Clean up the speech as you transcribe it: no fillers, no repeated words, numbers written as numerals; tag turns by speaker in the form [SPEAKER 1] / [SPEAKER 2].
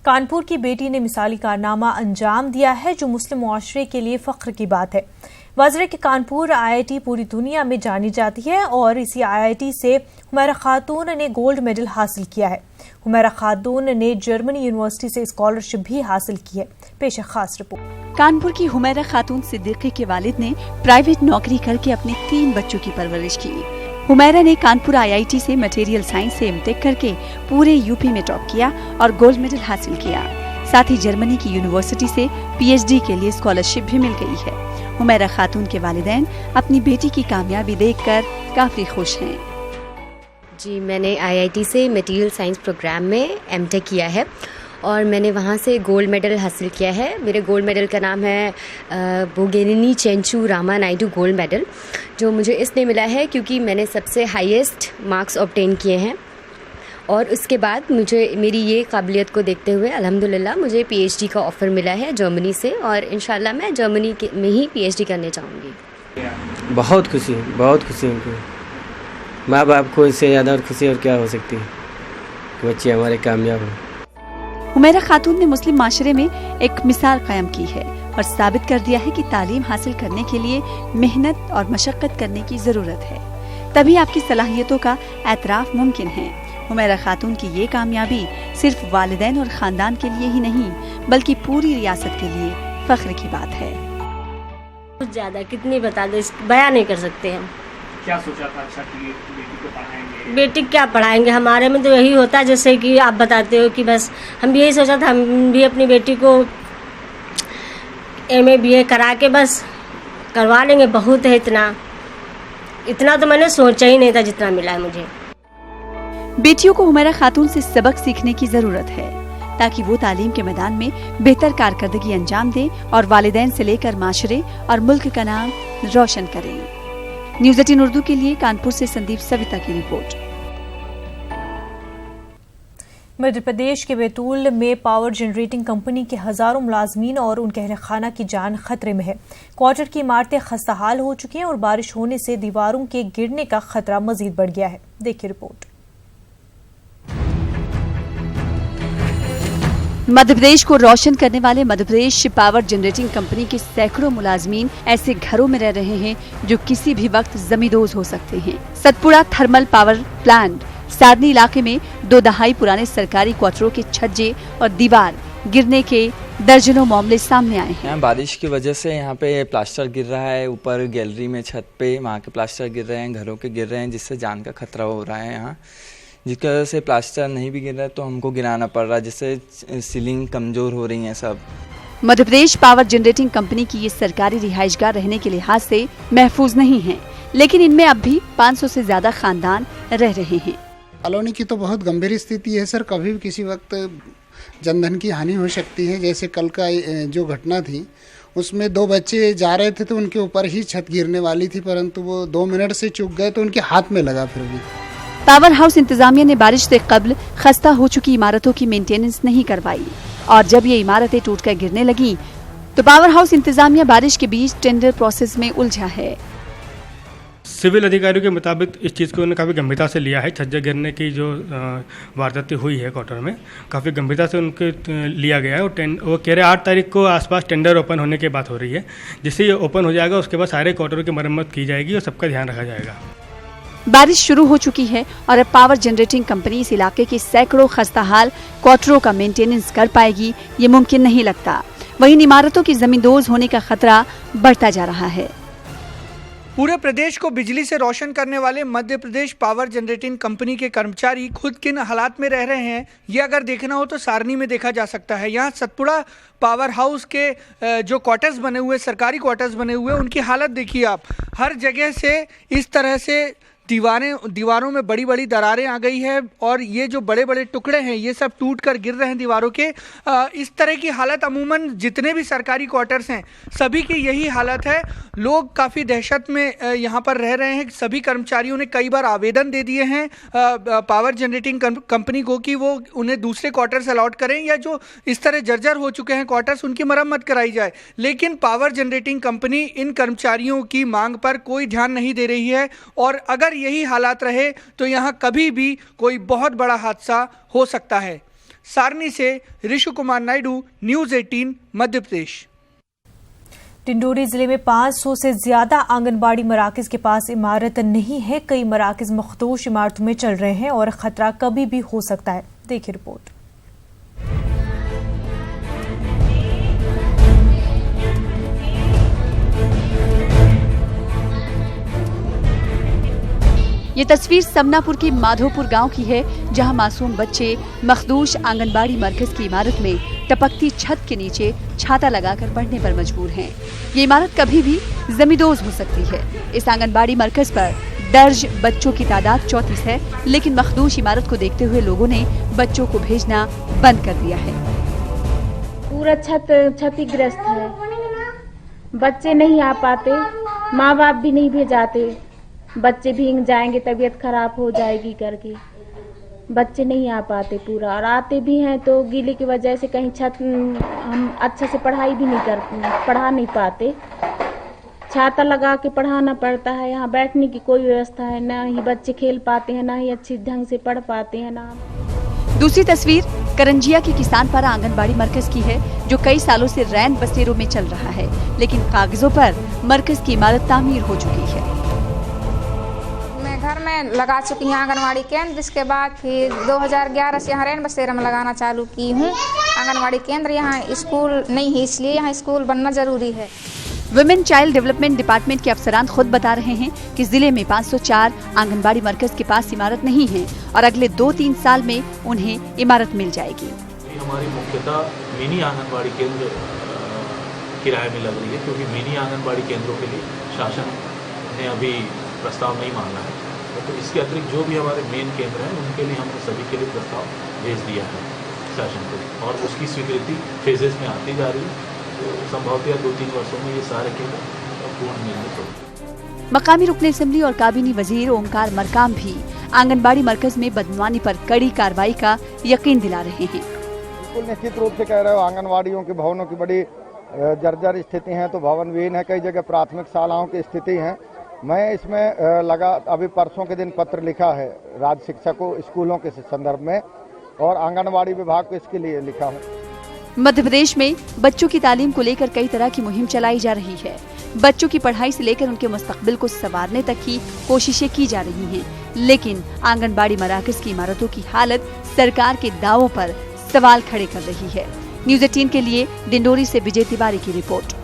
[SPEAKER 1] कानपुर की बेटी ने मिसाली कारनामा अंजाम दिया है जो मुस्लिम मुआशरे के लिए फख्र की बात है। वज़ीर के कानपुर IIT पूरी दुनिया में जानी जाती है और इसी IIT से हुमैरा खातून ने गोल्ड मेडल हासिल किया है। हुमैरा खातून ने जर्मनी यूनिवर्सिटी से स्कॉलरशिप भी हासिल की है। पेश है खास रिपोर्ट।
[SPEAKER 2] कानपुर की हुमैरा खातून सिद्दीकी के वालिद ने प्राइवेट नौकरी करके अपने 3 बच्चों की परवरिश की। हुमैरा ने कानपुर IIT से मटेरियल साइंस से M.Tech करके पूरे यूपी में टॉप किया और गोल्ड मेडल हासिल किया। साथ ही जर्मनी की यूनिवर्सिटी से PhD के लिए स्कॉलरशिप भी मिल गई है। हुमैरा खातून के वालिदैन अपनी बेटी की कामयाबी देखकर काफी खुश हैं।
[SPEAKER 3] जी, मैंने IIT से मटेरियल साइंस प्रोग्राम में M.Tech किया है और मैंने वहाँ से गोल्ड मेडल हासिल किया है। मेरे गोल्ड मेडल का नाम है बोगेनिनी चेंचू रामा नायडू गोल्ड मेडल, जो मुझे इसलिए मिला है क्योंकि मैंने सबसे हाईएस्ट मार्क्स ऑब्टेन किए हैं और उसके बाद मुझे मेरी ये काबिलियत को देखते हुए अल्हम्दुलिल्लाह मुझे PhD का ऑफ़र मिला है जर्मनी से और इंशाल्लाह मैं जर्मनी में ही PhD करने चाहूँगी।
[SPEAKER 4] बहुत खुशी उनको, माँ बाप को इससे ज़्यादा और खुशी और क्या हो सकती है कि बच्चे हमारे कामयाब हों।
[SPEAKER 2] हुमैरा खातून ने मुस्लिम माशरे में एक मिसाल कायम की है और साबित कर दिया है कि तालीम हासिल करने के लिए मेहनत और मशक्कत करने की जरूरत है, तभी आपकी सलाहियतों का एतराफ मुमकिन है। हुमैरा खातून की ये कामयाबी सिर्फ वालिदैन और खानदान के लिए ही नहीं बल्कि पूरी रियासत के लिए फख्र की बात है।
[SPEAKER 5] कुछ ज्यादा कितनी बता दो, बयान नहीं कर सकते हम।
[SPEAKER 6] क्या सोचा था अच्छा कि बेटी को पढ़ाएंगे?
[SPEAKER 5] बेटी क्या पढ़ाएंगे, हमारे में तो यही होता है जैसे कि आप बताते हो कि बस हम भी यही सोचा था, हम भी अपनी बेटी को MA BA करा के बस करवा लेंगे। बहुत है, इतना तो मैंने सोचा ही नहीं था जितना मिला है मुझे।
[SPEAKER 2] बेटियों को हुमैरा खातून से सबक सीखने की जरूरत है ताकि वो तालीम के मैदान में बेहतर कारकर्दगी अंजाम दें और वालिदैन से लेकर माशरे और मुल्क का नाम रोशन करें। न्यूज़ 18 उर्दू के लिए कानपुर से संदीप सविता की रिपोर्ट।
[SPEAKER 1] मध्य प्रदेश के बैतूल में पावर जनरेटिंग कंपनी के हजारों मुलाजमीन और उनके अहल खाना की जान खतरे में है। क्वार्टर की इमारतें खस्ताहाल हो चुकी हैं और बारिश होने से दीवारों के गिरने का खतरा मजीद बढ़ गया है। देखिए रिपोर्ट।
[SPEAKER 2] मध्य प्रदेश को रोशन करने वाले Madhya Pradesh power generating company के सैकड़ों मुलाजमीन ऐसे घरों में रह रहे हैं जो किसी भी वक्त जमींदोज हो सकते हैं। सतपुड़ा थर्मल पावर प्लांट सादनी इलाके में 2 दहाई पुराने सरकारी क्वार्टरों के छज्जे और दीवार गिरने के दर्जनों मामले सामने आए हैं।
[SPEAKER 7] बारिश की वजह से यहाँ पे प्लास्टर गिर रहा है, ऊपर गैलरी में छत पे वहाँ के प्लास्टर गिर रहे हैं, घरों के गिर रहे हैं, जिससे जान का खतरा हो रहा है यहाँ। जिसकी वजह से प्लास्टर नहीं भी गिर रहा है तो हमको गिराना पड़ रहा है, जिससे सीलिंग कमजोर हो रही है सब।
[SPEAKER 2] Madhya Pradesh power generating company की ये सरकारी रिहाइशगाह रहने के लिहाज से महफूज नहीं है, लेकिन इनमें अब भी 500 से ज्यादा खानदान रह रहे हैं।
[SPEAKER 8] कॉलोनी की तो बहुत गंभीर स्थिति है सर, कभी भी किसी वक्त जनधन की हानि हो सकती है। जैसे कल का जो घटना थी उसमें 2 बच्चे जा रहे थे तो उनके ऊपर ही छत गिरने वाली थी, परंतु वो 2 मिनट से चूक गए तो उनके हाथ में लगा। फिर भी
[SPEAKER 2] पावर हाउस इंतजामिया ने बारिश से कबल खस्ता हो चुकी इमारतों की मेंटेनेंस नहीं करवाई और जब ये इमारतें टूटकर गिरने लगी तो पावर हाउस इंतजामिया बारिश के बीच टेंडर प्रोसेस में उलझा है।
[SPEAKER 6] सिविल अधिकारियों के मुताबिक इस चीज़ को उन्होंने काफ़ी गंभीरता से लिया है। छज्जा गिरने की जो वारदातें हुई है क्वार्टर में, काफ़ी गंभीरता से उनके लिया गया है। और वो कह रहे 8 तारीख को आसपास टेंडर ओपन होने की बात हो रही है। जिससे ये ओपन हो जाएगा उसके बाद सारे क्वार्टरों की मरम्मत की जाएगी और सबका ध्यान रखा जाएगा।
[SPEAKER 2] बारिश शुरू हो चुकी है और अब पावर जनरेटिंग कंपनी इस इलाके के सैकड़ों खस्ताहाल क्वार्टरों का मेंटेनेंस कर पाएगी, ये मुमकिन नहीं लगता। वहीं इमारतों की जमींदोज होने का खतरा बढ़ता जा रहा है।
[SPEAKER 9] पूरे प्रदेश को बिजली से रोशन करने वाले Madhya Pradesh power generating company के कर्मचारी खुद किन हालात में रह रहे हैं, ये अगर देखना हो तो सारनी में देखा जा सकता है। यहाँ सतपुड़ा पावर हाउस के जो क्वार्टर्स बने हुए, सरकारी क्वार्टर्स बने हुए, उनकी हालत देखिए आप। हर जगह से इस तरह से दीवारों में बड़ी बड़ी दरारें आ गई है और ये जो बड़े बड़े टुकड़े हैं ये सब टूट कर गिर रहे हैं दीवारों के। इस तरह की हालत अमूमन जितने भी सरकारी क्वार्टर्स हैं सभी की यही हालत है। लोग काफ़ी दहशत में यहाँ पर रह रहे हैं। सभी कर्मचारियों ने कई बार आवेदन दे दिए हैं पावर जनरेटिंग कंपनी को कि वो उन्हें दूसरे क्वार्टर्स अलॉट करें या जो इस तरह जर्जर हो चुके हैं क्वार्टर्स उनकी मरम्मत कराई जाए, लेकिन पावर जनरेटिंग कंपनी इन कर्मचारियों की मांग पर कोई ध्यान नहीं दे रही है। और अगर यही हालात रहे तो यहाँ कभी भी कोई बहुत बड़ा हादसा हो सकता है। सारनी से ऋषु कुमार नायडू, न्यूज़ 18 मध्य प्रदेश।
[SPEAKER 1] डिंडोरी जिले में 500 से ज्यादा आंगनबाड़ी मराकज के पास इमारत नहीं है। कई मराकज मखदूश इमारतों में चल रहे हैं और खतरा कभी भी हो सकता है। देखिए रिपोर्ट।
[SPEAKER 2] ये तस्वीर समनापुर के माधोपुर गांव की है, जहां मासूम बच्चे मखदूश आंगनबाड़ी मरकज की इमारत में टपकती छत के नीचे छाता लगाकर पढ़ने पर मजबूर हैं। ये इमारत कभी भी जमींदोज हो सकती है। इस आंगनबाड़ी मरकज पर दर्ज बच्चों की तादाद 34 है, लेकिन मखदूश इमारत को देखते हुए लोगों ने बच्चों को भेजना बंद कर दिया है।
[SPEAKER 10] पूरा छत क्षतिग्रस्त है, बच्चे नहीं आ पाते, माँ बाप भी नहीं भेजाते, बच्चे भीग जाएंगे, तबीयत खराब हो जाएगी करके बच्चे नहीं आ पाते पूरा, और आते भी हैं तो गीले की वजह से कहीं छत हम अच्छे से पढ़ाई भी नहीं पढ़ा नहीं पाते। छाता लगा के पढ़ाना पड़ता है। यहाँ बैठने की कोई व्यवस्था है ना, ही बच्चे खेल पाते हैं, ना ही अच्छी ढंग से पढ़ पाते हैं ना।
[SPEAKER 2] दूसरी तस्वीर करंजिया के किसानपारा आंगनबाड़ी मरकज की है, जो कई सालों से रैन बसेरों में चल रहा है, लेकिन कागजों पर मरकज की इमारत तामीर हो चुकी है।
[SPEAKER 11] घर में लगा चुकी हूँ आंगनवाड़ी केंद्र, जिसके बाद फिर 2011 से यहाँ रैन बसेरा में लगाना चालू की हूँ आंगनवाड़ी केंद्र। यहाँ स्कूल नहीं है, इसलिए यहाँ स्कूल बनना जरूरी है।
[SPEAKER 2] वुमेन चाइल्ड डेवलपमेंट डिपार्टमेंट के अफसरान खुद बता रहे हैं कि जिले में 504 आंगनबाड़ी मरकज के पास इमारत नहीं है और अगले 2-3 साल में उन्हें इमारत मिल जाएगी।
[SPEAKER 12] हमारी मुख्यतः मिनी आंगनबाड़ी केंद्र किराए में लग रही है, क्योंकि मिनी आंगनबाड़ी केंद्रों के लिए शासन ने अभी प्रस्ताव नहीं मांगा है। तो इसके अतिरिक्त जो भी हमारे मेन केंद्र हैं, उनके लिए हमने सभी के लिए प्रस्ताव भेज दिया है शासन को, और उसकी स्वीकृति फेजेस में आती जा रही है। तो संभवतः 2-3 वर्षों में ये सारे केंद्र पूर्ण निर्मित होंगे।
[SPEAKER 2] मकामी रुकन असेंबली और काबीनी वजीर ओमकार मरकाम भी आंगनबाड़ी मरकज में बदनवानी पर कड़ी कार्रवाई का यकीन दिला रहे हैं।
[SPEAKER 13] बिल्कुल निश्चित रूप से कह रहे हो, आंगनबाड़ियों के भवनों की बड़ी जर्जर स्थिति है, तो भवन विहीन है, कई जगह प्राथमिक शालाओं की स्थिति है। मैं इसमें लगा अभी परसों के दिन पत्र लिखा है राज्य शिक्षकों स्कूलों के संदर्भ में, और आंगनबाड़ी विभाग को इसके लिए लिखा हूँ।
[SPEAKER 2] मध्य प्रदेश में बच्चों की तालीम को लेकर कई तरह की मुहिम चलाई जा रही है। बच्चों की पढ़ाई से लेकर उनके मुस्तकबिल को संवारने तक की कोशिशें की जा रही हैं, लेकिन आंगनबाड़ी मराकज की इमारतों की हालत सरकार के दावों पर सवाल खड़े कर रही है। न्यूज़ 18 के लिए डिंडोरी से विजय तिवारी की रिपोर्ट।